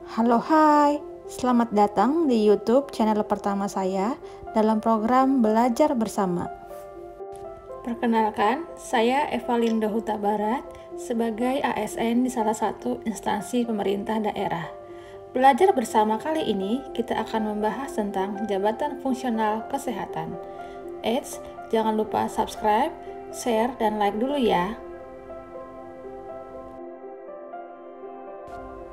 Halo hai, selamat datang di YouTube channel pertama saya dalam program Belajar Bersama. Perkenalkan, saya Evalinda Huta Barat sebagai ASN di salah satu instansi pemerintah daerah. Belajar bersama kali ini kita akan membahas tentang jabatan fungsional kesehatan. Eits, jangan lupa subscribe, share, dan like dulu ya.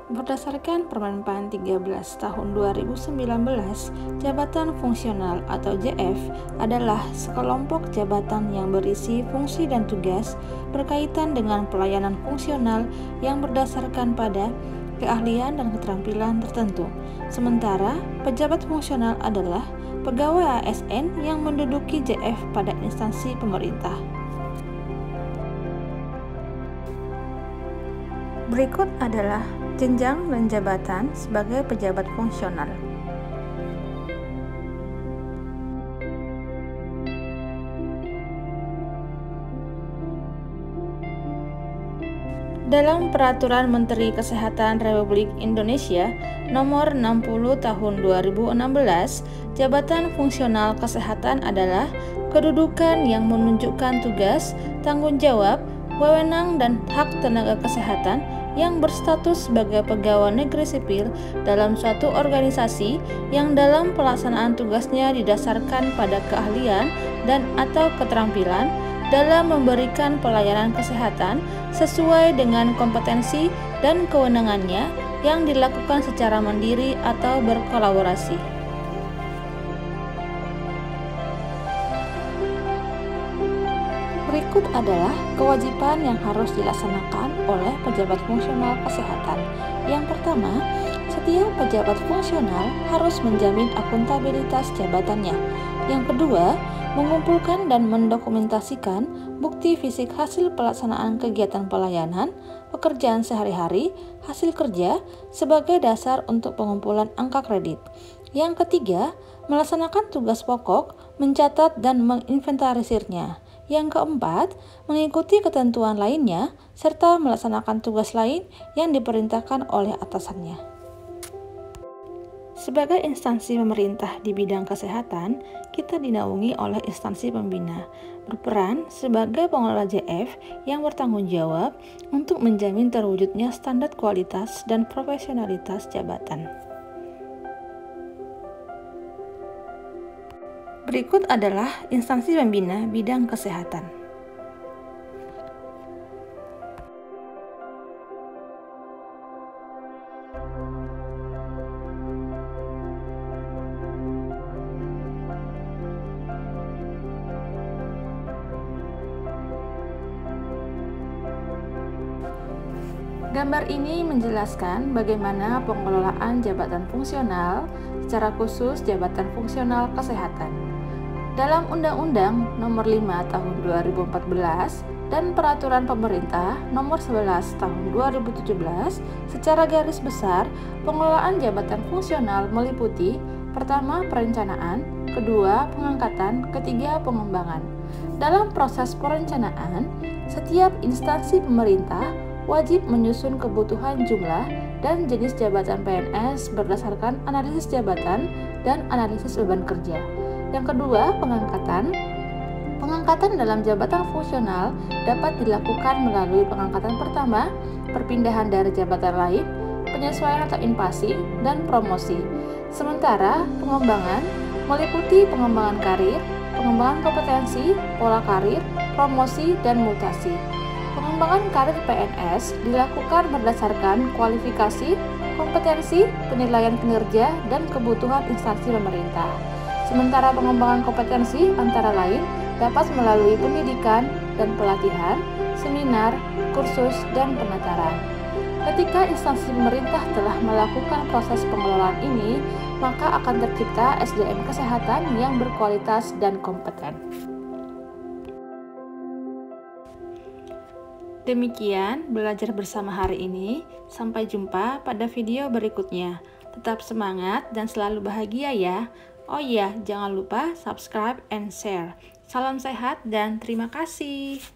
Berdasarkan Permenpan 13 tahun 2019, jabatan fungsional atau JF adalah sekelompok jabatan yang berisi fungsi dan tugas berkaitan dengan pelayanan fungsional yang berdasarkan pada keahlian dan keterampilan tertentu. Sementara pejabat fungsional adalah pegawai ASN yang menduduki JF pada instansi pemerintah. Berikut adalah jenjang dan jabatan sebagai pejabat fungsional. Dalam Peraturan Menteri Kesehatan Republik Indonesia Nomor 60 Tahun 2016, jabatan fungsional kesehatan adalah kedudukan yang menunjukkan tugas, tanggung jawab, wewenang dan hak tenaga kesehatan yang berstatus sebagai pegawai negeri sipil dalam suatu organisasi yang dalam pelaksanaan tugasnya didasarkan pada keahlian dan atau keterampilan dalam memberikan pelayanan kesehatan sesuai dengan kompetensi dan kewenangannya yang dilakukan secara mandiri atau berkolaborasi. Berikut adalah kewajiban yang harus dilaksanakan oleh pejabat fungsional kesehatan. Yang pertama, setiap pejabat fungsional harus menjamin akuntabilitas jabatannya. Yang kedua, mengumpulkan dan mendokumentasikan bukti fisik hasil pelaksanaan kegiatan pelayanan, pekerjaan sehari-hari, hasil kerja sebagai dasar untuk pengumpulan angka kredit. Yang ketiga, melaksanakan tugas pokok, mencatat dan menginventarisirnya. Yang keempat, mengikuti ketentuan lainnya serta melaksanakan tugas lain yang diperintahkan oleh atasannya. Sebagai instansi pemerintah di bidang kesehatan, kita dinaungi oleh instansi pembina, berperan sebagai pengelola JF yang bertanggung jawab untuk menjamin terwujudnya standar kualitas dan profesionalitas jabatan. Berikut adalah instansi pembina bidang kesehatan. Gambar ini menjelaskan bagaimana pengelolaan jabatan fungsional, secara khusus jabatan fungsional kesehatan. Dalam Undang-Undang Nomor 5 Tahun 2014 dan Peraturan Pemerintah Nomor 11 Tahun 2017, secara garis besar, pengelolaan jabatan fungsional meliputi: pertama, perencanaan, kedua, pengangkatan, ketiga, pengembangan. Dalam proses perencanaan, setiap instansi pemerintah wajib menyusun kebutuhan jumlah dan jenis jabatan PNS berdasarkan analisis jabatan dan analisis beban kerja. Yang kedua, pengangkatan. Pengangkatan dalam jabatan fungsional dapat dilakukan melalui pengangkatan pertama, perpindahan dari jabatan lain, penyesuaian atau invasi, dan promosi. Sementara pengembangan meliputi pengembangan karir, pengembangan kompetensi, pola karir, promosi, dan mutasi. Pengembangan karir PNS dilakukan berdasarkan kualifikasi, kompetensi, penilaian kinerja, dan kebutuhan instansi pemerintah. Sementara pengembangan kompetensi antara lain dapat melalui pendidikan dan pelatihan, seminar, kursus, dan penataran. Ketika instansi pemerintah telah melakukan proses pengelolaan ini, maka akan tercipta SDM kesehatan yang berkualitas dan kompeten. Demikian belajar bersama hari ini. Sampai jumpa pada video berikutnya. Tetap semangat dan selalu bahagia ya. Oh iya, jangan lupa subscribe and share. Salam sehat dan terima kasih.